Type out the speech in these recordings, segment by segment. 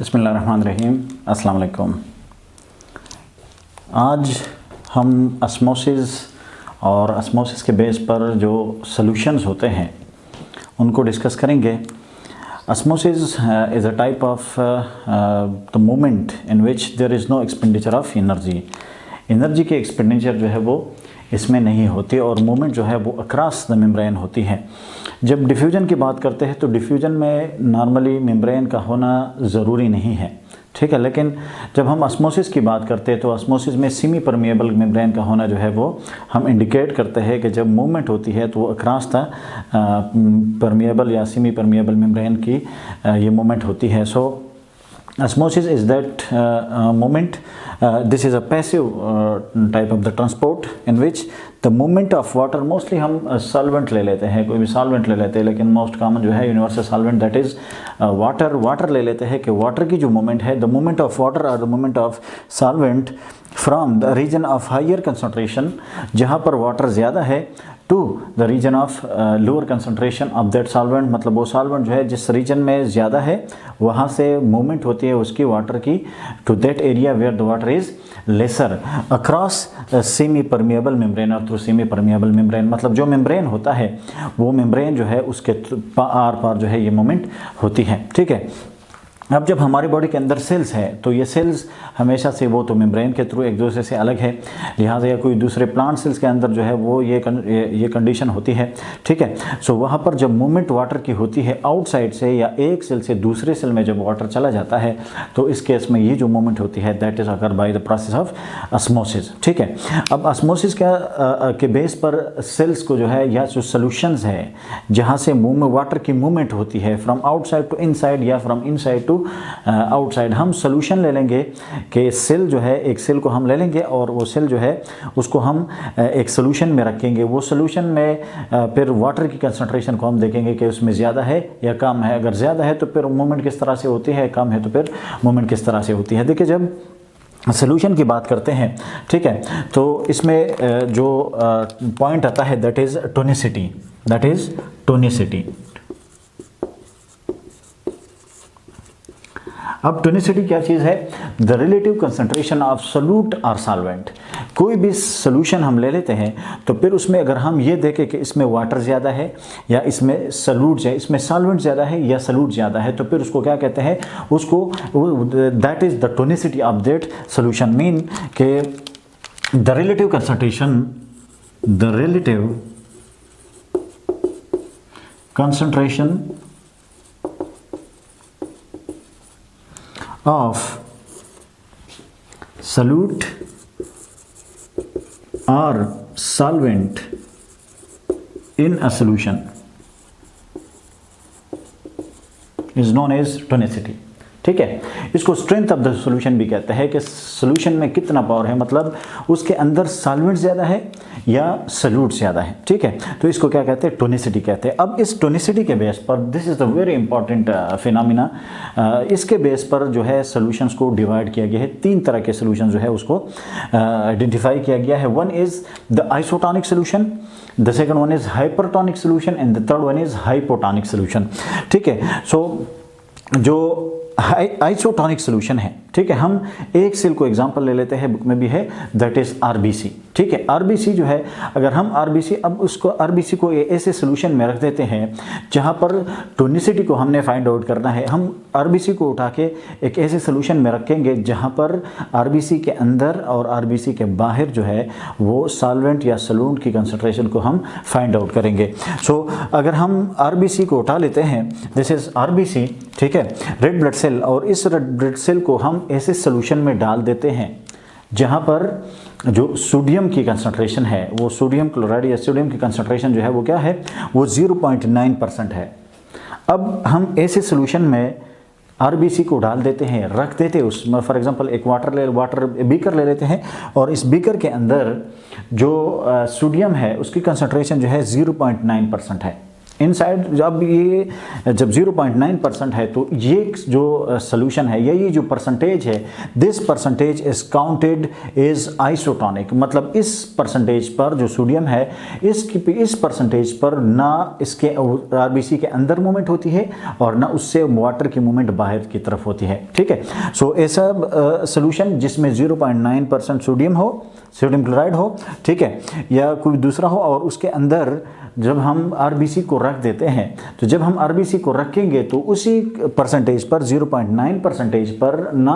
बिस्मिल्लाहिर्रहमानिर्रहीम। अस्सलाम वालेकुम। आज हम ऑस्मोसिस और ऑस्मोसिस के बेस पर जो सॉल्यूशंस होते हैं उनको डिस्कस करेंगे। Osmosis is a type of the moment in which there is no expenditure of energy. Energy की एक्सपेंडिचर जो है वो इसमें नहीं होती और मूवमेंट जो है वो अक्रॉस द मेम्ब्रेन होती है। जब डिफ्यूजन की बात करते हैं तो डिफ्यूजन में नॉर्मली मेम्ब्रेन का होना ज़रूरी नहीं है, ठीक है। लेकिन जब हम ऑस्मोसिस की बात करते हैं तो ऑस्मोसिस में सेमी परमिएबल मेम्ब्रेन का होना जो है वो हम इंडिकेट करते हैं कि जब मूवमेंट होती है तो वो अक्रॉस द परमिएबल या सेमी परमिएबल मेम्ब्रेन की ये मूवमेंट होती है। सो osmosis is that movement. This is a passive type of the transport in which the movement of water, mostly हम solvent ले लेते हैं, कोई भी solvent ले लेते हैं, लेकिन most common जो है universal solvent that is water ले लेते हैं कि water की जो movement है, the movement of water or the movement of solvent from the region of higher concentration, जहाँ पर water ज़्यादा है, to the reason of lower concentration of that solvent, मतलब वो सॉल्वेंट जो है जिस रीजन में ज़्यादा है वहाँ से मूवमेंट होती है उसकी वाटर की to that area where the water is lesser across semi permeable membrane और थ्रू सेमी परमिएबल मेम्ब्रेन। मतलब जो मेम्ब्रेन होता है वो मेम्ब्रेन जो है उसके आर पार जो है ये मूवमेंट होती है, ठीक है। अब जब हमारी बॉडी के अंदर सेल्स है तो ये सेल्स हमेशा से वो तो मेम्ब्रेन के थ्रू एक दूसरे से अलग है, लिहाजा या कोई दूसरे प्लांट सेल्स के अंदर जो है वो ये कंडीशन होती है, ठीक है। सो वहाँ पर जब मूवमेंट वाटर की होती है आउटसाइड से या एक सेल से दूसरे सेल में जब वाटर चला जाता है तो इस केस में ये जो मूवमेंट होती है that is occur by the process of osmosis, ठीक है। अब ऑस्मोसिस के बेस पर सेल्स को जो है या जो सोल्यूशंस है जहाँ से वाटर की मूवमेंट होती है फ्रॉम आउटसाइड टू इनसाइड या फ्रॉम इनसाइड टू आउटसाइड, हम सोल्यूशन ले लेंगे कि सेल जो है एक सेल को हम ले लेंगे और वो सेल जो है उसको हम एक सोल्यूशन में रखेंगे। वो सोल्यूशन में फिर वाटर की कंसंट्रेशन को हम देखेंगे कि उसमें ज़्यादा है या कम है। अगर ज़्यादा है तो फिर मूवमेंट किस तरह से होती है, कम है तो फिर मूवमेंट किस तरह से होती है। देखिए जब सोल्यूशन की बात करते हैं, ठीक है, तो इसमें जो पॉइंट आता है that is tonicity, that is tonicity. अब टोनिसिटी क्या चीज़ है? The relative concentration of solute और सॉल्वेंट। कोई भी सोल्यूशन हम ले लेते हैं तो फिर उसमें अगर हम ये देखें कि इसमें वाटर ज़्यादा है या इसमें सोल्यूट है, इसमें सॉल्वेंट ज़्यादा है या सोल्यूट ज़्यादा है, तो फिर उसको क्या कहते हैं? उसको that is the tonicity of that solution. Mean के the relative concentration of solute or solvent in a solution is known as tonicity, ठीक है। इसको स्ट्रेंथ ऑफ द सॉल्यूशन भी कहते हैं कि सॉल्यूशन में कितना पावर है, मतलब उसके अंदर सॉल्वेंट ज़्यादा है या सॉल्यूट ज़्यादा है, ठीक है। तो इसको क्या कहते हैं? टोनिसिटी कहते हैं। अब इस टोनिसिटी के बेस पर this is the very important phenomena. इसके बेस पर जो है सॉल्यूशंस को डिवाइड किया गया है। तीन तरह के सॉल्यूशन जो है उसको आइडेंटिफाई किया गया है। One is the isotonic solution, the second one is hypertonic solution and the third one is hypotonic solution, ठीक है। सो जो आइसोटोनिक सॉल्यूशन है, ठीक है, हम एक सेल को एग्जांपल ले लेते हैं, बुक में भी है, दैट इज़ आरबीसी, ठीक है। आरबीसी जो है, अगर हम आरबीसी अब उसको आरबीसी को ऐसे सॉल्यूशन में रख देते हैं जहां पर टोनिसिटी को हमने फाइंड आउट करना है, हम आरबीसी को उठा के एक ऐसे सॉल्यूशन में रखेंगे जहां पर आरबीसी के अंदर और आरबीसी के बाहर जो है वो सॉल्वेंट या सोल्यूट की कंसंट्रेशन को हम फाइंड आउट करेंगे। सो अगर हम आरबीसी को उठा लेते हैं, दिस इज़ आरबीसी, ठीक है, रेड ब्लड सेल, और इस रेड ब्लड सेल को हम ऐसे सॉल्यूशन में डाल देते हैं जहां पर जो सोडियम की कंसंट्रेशन है, वो सोडियम क्लोराइड या सोडियम की कंसंट्रेशन जो है वो क्या है? वो 0.9% है। अब हम ऐसे सॉल्यूशन में आरबीसी को डाल देते हैं, रख देते हैं उसमें, फॉर एग्जांपल एक वाटर बीकर ले लेते हैं और इस बीकर के अंदर जो सोडियम है उसकी कंसंट्रेशन जो है 0.9% है, इनसाइड जब ये जब 0.9% है तो ये जो सोल्यूशन है ये जो परसेंटेज है, this percentage is counted is isotonic. मतलब इस परसेंटेज पर जो सोडियम है इस परसेंटेज पर ना इसके आरबीसी के अंदर मूवमेंट होती है और ना उससे वाटर की मूवमेंट बाहर की तरफ होती है। ठीक है, सो ऐसा सोल्यूशन जिसमें 0.9% सोडियम क्लोराइड हो, ठीक है, या कोई दूसरा हो, और उसके अंदर जब हम आरबीसी को रख देते हैं तो जब हम आरबीसी को रखेंगे तो उसी परसेंटेज पर 0.9 परसेंटेज पर ना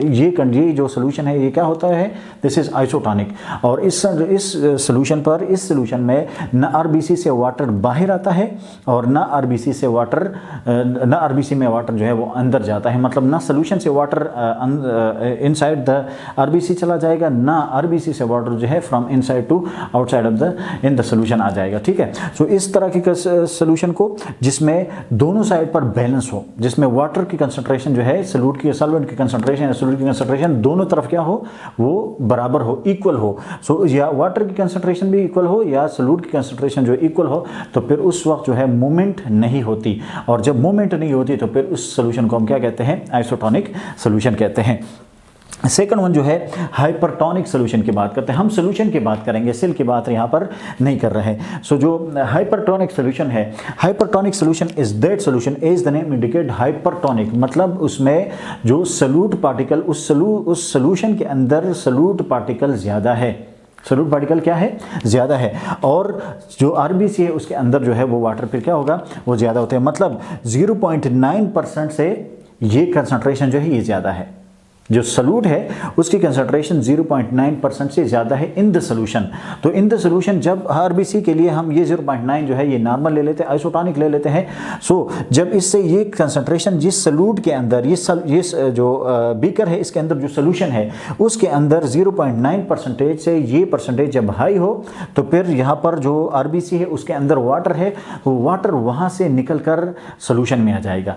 ये जो सोल्यूशन है ये क्या होता है, दिस इज आइसोटोनिक। और इस सोल्यूशन में ना आरबीसी से वाटर बाहर आता है और ना आरबीसी में वाटर जो है वो अंदर जाता है। मतलब ना सोल्यूशन से वाटर इनसाइड द आरबीसी चला जाएगा, ना आरबीसी से वाटर जो है from inside to outside of the solution आ जाएगा। ठीक है, सो इस तरह की सोल्यूशन को जिसमें दोनों साइड पर बैलेंस हो, जिसमें वाटर की कंसंट्रेशन जो है सॉल्वेंट की कंसंट्रेशन या सोल्यूट की कंसंट्रेशन दोनों तरफ क्या हो, वो बराबर हो, इक्वल हो। सो या वाटर की कंसंट्रेशन भी इक्वल हो या सोल्यूट की कंसंट्रेशन जो इक्वल हो, तो फिर उस वक्त जो है मूवमेंट नहीं होती, और जब मूवमेंट नहीं होती तो फिर उस सोल्यूशन को हम क्या कहते हैं, आइसोटोनिक सोल्यूशन कहते हैं। सेकंड वन जो है हाइपरटोनिक सोल्यूशन की बात करते हैं। हम सोल्यूशन की बात करेंगे, सेल की बात यहाँ पर नहीं कर रहे हैं। सो जो हाइपरटोनिक सोल्यूशन है, hypertonic solution is that solution as the name indicate hypertonic, मतलब उसमें जो सॉल्यूट पार्टिकल उस सोल्यूशन के अंदर सॉल्यूट पार्टिकल ज़्यादा है, सॉल्यूट पार्टिकल क्या है, ज़्यादा है, और जो आरबीसी है उसके अंदर जो है वो वाटर फिर क्या होगा, वो ज़्यादा होते हैं। मतलब 0.9% से ये कंसंट्रेशन जो है ये ज़्यादा है, जो सॉल्यूट है उसकी कंसंट्रेशन 0.9% से ज़्यादा है इन द सोल्यूशन। तो इन द सोल्यूशन जब आरबीसी के लिए हम ये 0.9 जो है ये नॉर्मल ले लेते हैं, आइसोटोनिक ले लेते हैं। सो जब इससे ये कंसंट्रेशन जिस सॉल्यूट के अंदर ये जो बीकर है इसके अंदर जो सोल्यूशन है उसके अंदर 0.9% से ये परसेंटेज जब हाई हो तो फिर यहाँ पर जो आरबीसी है उसके अंदर वाटर है, वो वाटर वहाँ से निकल कर सोल्यूशन में आ जाएगा,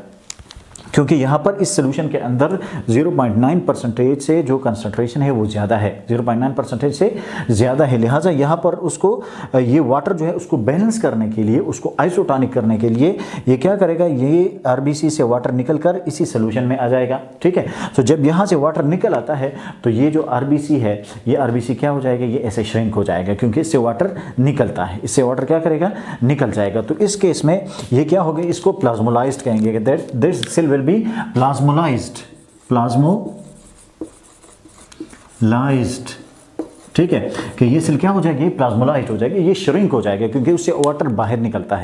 क्योंकि यहाँ पर इस सोल्यूशन के अंदर 0.9% से जो कंसंट्रेशन है वो ज़्यादा है, 0.9% से ज़्यादा है। लिहाजा यहाँ पर उसको ये वाटर जो है उसको बैलेंस करने के लिए, उसको आइसोटोनिक करने के लिए ये क्या करेगा, ये आरबीसी से वाटर निकल कर इसी सोल्यूशन में आ जाएगा। ठीक है, तो जब यहाँ से वाटर निकल आता है तो ये जो आरबीसी है ये आरबीसी क्या हो जाएगा, ये ऐसे श्रिंक हो जाएगा, क्योंकि इससे वाटर निकलता है, इससे वाटर क्या करेगा, निकल जाएगा। तो इस केस में ये क्या होगा, इसको प्लाज्मोलाइज्ड कहेंगे, that this cell will be plasmolysed, ठीक है, कि ये सेल क्या हो जाएगी, ये प्लाज्मोलाइज्ड हो जाएगी, ये श्रिंक हो जाएगा, क्योंकि उससे वाटर बाहर निकलता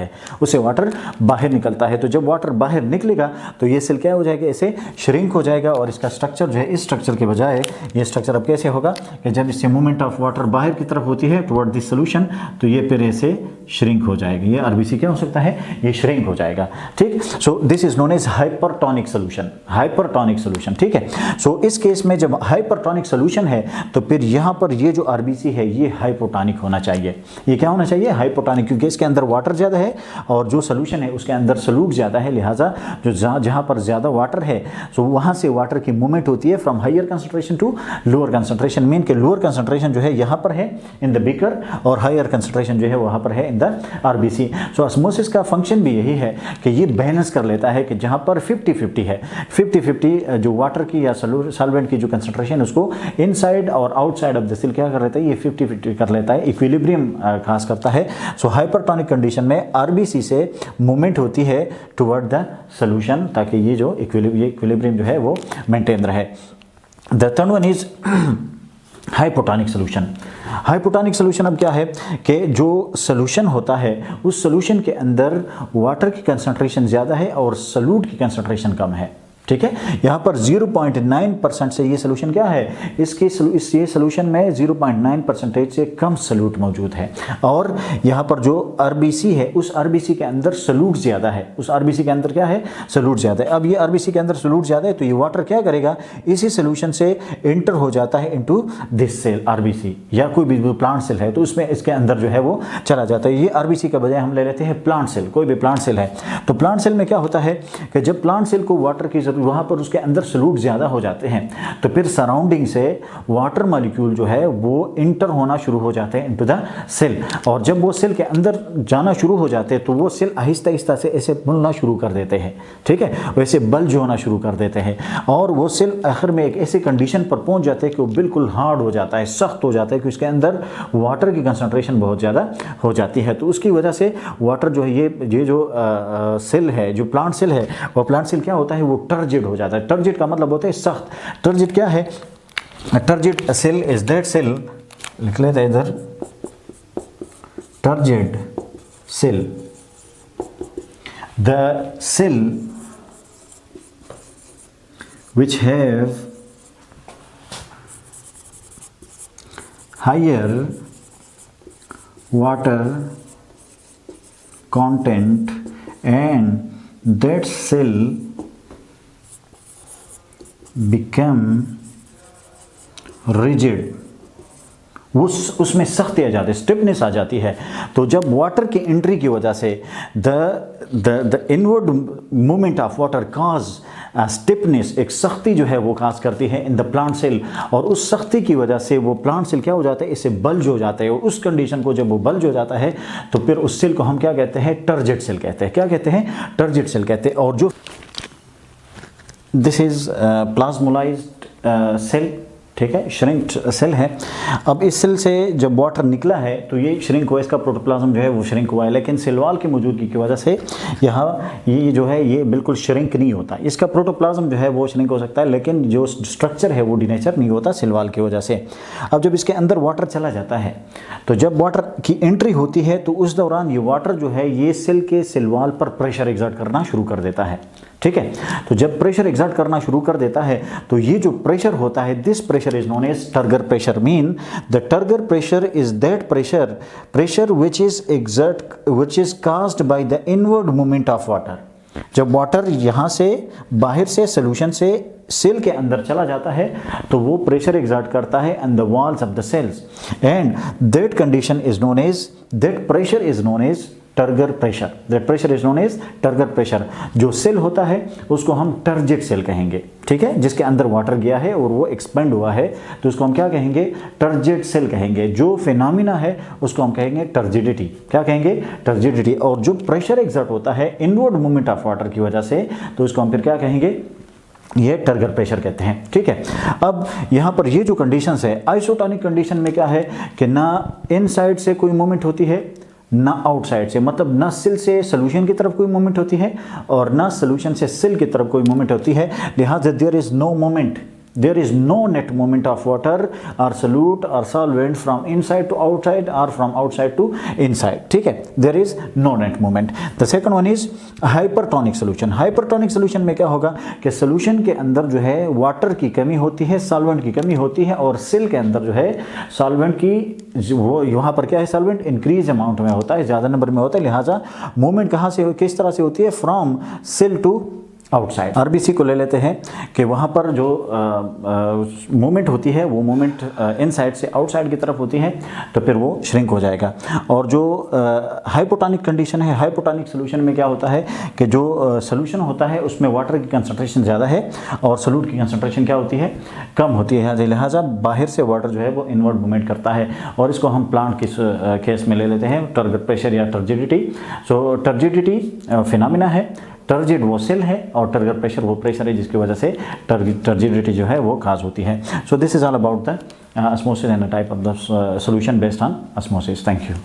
है, तो जब वाटर बाहर निकलेगा तो ये सेल क्या हो जाएगा, ऐसे श्रिंक हो जाएगा, और इसका स्ट्रक्चर जो है इस स्ट्रक्चर के बजाय ये स्ट्रक्चर अब कैसे होगा कि जब इससे मूवमेंट ऑफ वाटर बाहर की तरफ होती है टुवर्ड दिस सोल्यूशन तो ये फिर ऐसे श्रिंक हो जाएगा, ये आरबीसी क्या हो सकता है, ये श्रिंक हो जाएगा। ठीक, so this is known as hypertonic solution. ठीक है, सो इस केस में जब हाइपरटोनिक सोल्यूशन है तो फिर यहाँ पर ये जो आरबीसी है ये हाइपोटोनिक होना चाहिए, ये क्या होना चाहिए, हाइपोटोनिक, क्योंकि इसके अंदर वाटर ज़्यादा है और जो सोल्यूशन है उसके अंदर सॉल्यूट ज़्यादा है। लिहाजा जो जहाँ पर ज़्यादा वाटर है सो वहाँ से वाटर की मूवमेंट होती है from higher concentration to lower concentration, mean के लोअर कंसंट्रेशन जो है यहाँ पर है इन द बीकर और हायर कंसंट्रेशन जो है वहाँ पर है in the RBC. So osmosis का फंक्शन भी यही है कि ये बैलेंस कर लेता है कि जहाँ पर 50-50 है, 50-50 जो वाटर की या सॉल्वेंट की जो कंसंट्रेशन है उसको इनसाइड और आउटसाइड ऑफ द सेल क्या कर लेता है, ये 50-50 कर लेता है, इक्विलिब्रियम खास करता है। सो हाइपरटोनिक कंडीशन में आरबीसी से मूवमेंट होती है टुवर्ड द सोल्यूशन, ताकि ये जो इक्विलिब्रियम जो है वो मेंटेन रहे। The third one is hypotonic solution अब क्या है कि जो सोल्यूशन होता है उस सोल्यूशन के अंदर वाटर की कंसंट्रेशन ज़्यादा है और सॉल्यूट की कंसंट्रेशन कम है। ठीक है, यहाँ पर 0.9% से ये सोल्यूशन क्या है, ये सोल्यूशन में 0.9% से कम सॉल्यूट मौजूद है, और यहाँ पर जो आरबीसी है उस आरबीसी के अंदर सॉल्यूट ज़्यादा है, उस आरबीसी के अंदर क्या है, सॉल्यूट ज़्यादा है। अब ये आरबीसी के अंदर सॉल्यूट ज़्यादा है तो ये वाटर क्या करेगा, इसी सोल्यूशन से एंटर हो जाता है इनटू दिस सेल आरबीसी, या कोई भी प्लांट सेल है तो उसमें इसके अंदर जो है वो चला जाता है। ये आरबीसी के बजाय हम ले लेते हैं प्लांट सेल, कोई भी प्लांट सेल है तो प्लांट सेल में क्या होता है कि जब प्लांट सेल को वाटर की वहाँ पर उसके अंदर सॉल्यूट ज़्यादा हो जाते हैं, तो फिर सराउंडिंग से वाटर मॉलिक्यूल जो है वो इंटर होना शुरू हो जाते हैं इनटू द सेल, और जब वो सेल के अंदर जाना शुरू हो जाते हैं तो वो सेल आहिस्ता आहिस्ता से ऐसे बुनना शुरू कर देते हैं, ठीक है, वैसे बल्ज होना शुरू कर देते हैं, और वो सेल आखिर में एक ऐसी कंडीशन पर पहुंच जाते हैं कि वो बिल्कुल हार्ड हो जाता है, सख्त हो जाता है, कि उसके अंदर वाटर की कंसंट्रेशन बहुत ज़्यादा हो जाती है। तो उसकी वजह से वाटर जो है ये जो सेल है, जो प्लांट सेल है, वो प्लांट सेल क्या होता है, वो टर्जिड हो जाता है। टर्जिड का मतलब होता है सख्त। टर्जिड क्या है? Turgid cell is that cell, लिख लेते हैं इधर, turgid cell, the cell which have higher water content, and that cell become rigid, उसमें सख्ती आ जाती है, स्टिफनेस आ जाती है। तो जब वाटर की एंट्री की वजह से the inward movement of water cause stiffness, एक सख्ती जो है वो काज करती है इन द प्लांट सेल, और उस सख्ती की वजह से वो प्लांट सेल क्या हो जाता है, इससे बल्ज हो जाता है, और उस कंडीशन को जब वो बल्ज हो जाता है तो फिर उस सेल को हम क्या कहते हैं, टर्जिड सेल कहते हैं। क्या कहते हैं? टर्जिड सेल कहते हैं। और जो दिस इज प्लाज्मोलाइज्ड सेल, ठीक है, श्रिंक सेल है। अब इस सेल से जब वाटर निकला है तो ये श्रिंक हुआ, इसका प्रोटोप्लाज्म जो है वो श्रिंक हुआ है, लेकिन सेल वॉल की मौजूदगी की वजह से यहाँ ये जो है ये बिल्कुल श्रिंक नहीं होता। इसका प्रोटोप्लाज्म जो है वो श्रिंक हो सकता है, लेकिन जो स्ट्रक्चर है वो डिनेचर नहीं होता सेल वॉल की वजह से। अब जब इसके अंदर वाटर चला जाता है, तो जब वाटर की एंट्री होती है तो उस दौरान ये वाटर जो है ये सेल के सेल वॉल पर प्रेशर एग्जर्ट करना शुरू कर देता है, ठीक है। तो जब प्रेशर एग्जर्ट करना शुरू कर देता है तो ये जो प्रेशर होता है, this pressure is known as turgor pressure. Mean the turgor pressure is that pressure which is caused by the inward movement of water. जब वाटर यहाँ से बाहर से सोल्यूशन से सेल के अंदर चला जाता है तो वो प्रेशर एग्जर्ट करता है on the walls of the cells, and that condition is known as, that pressure is known as turgor pressure. That pressure is known as turgor pressure. जो सेल होता है उसको हम टर्जिड सेल कहेंगे, ठीक है, जिसके अंदर वाटर गया है और वो एक्सपेंड हुआ है तो उसको हम क्या कहेंगे, टर्जिड सेल कहेंगे। जो फिनोमिना है उसको हम कहेंगे टर्जिडिटी। क्या कहेंगे? टर्जिडिटी। और जो प्रेशर एग्जर्ट होता है इनवर्ड मूवमेंट ऑफ वाटर की वजह से तो उसको हम फिर क्या कहेंगे, ये टर्गर प्रेशर कहते हैं, ठीक है। अब यहाँ पर ये जो कंडीशंस है, आइसोटोनिक कंडीशन में क्या है कि ना इनसाइड से कोई मूवमेंट होती है ना आउटसाइड से, मतलब ना सेल से सोल्यूशन की तरफ कोई मूवमेंट होती है और ना सोल्यूशन से सेल की तरफ कोई मूवमेंट होती है। लिहाजा there is no movement, there is no net movement of water or solute or solvent from inside to outside or from outside to inside, ठीक है, there is no net movement। the second one is hypertonic solution। hypertonic solution में क्या होगा कि solution के अंदर जो है वाटर की कमी होती है, solvent की कमी होती है, और सेल के अंदर जो है solvent की वो यहाँ पर क्या है, solvent इंक्रीज अमाउंट में होता है, ज़्यादा नंबर में होता है, लिहाजा मूवमेंट कहाँ से किस तरह से होती है, from cell to outside. RBC को ले लेते हैं कि वहाँ पर जो मूवमेंट होती है वो मूवमेंट इनसाइड से आउटसाइड की तरफ होती है तो फिर वो श्रिंक हो जाएगा। और जो हाइपोटोनिक कंडीशन है, हाइपोटोनिक सोल्यूशन में क्या होता है कि जो सोल्यूशन होता है उसमें वाटर की कंसंट्रेशन ज़्यादा है और सोल्यूट की कंसंट्रेशन क्या होती है, कम होती है, लिहाजा बाहर से वाटर जो है वो इनवर्ड मूवमेंट करता है। और इसको हम प्लांट की केस में ले लेते हैं, टर्गर प्रेशर या टर्जिडिटी। सो टर्जिडिटी फिनोमिना है, टर्जिड वो सेल है और टर्गर प्रेशर वो प्रेशर है जिसकी वजह से टर्जिडिटी जो है वो काज होती है। सो this is all about the osmosis and a type of the solution based on osmosis. Thank you.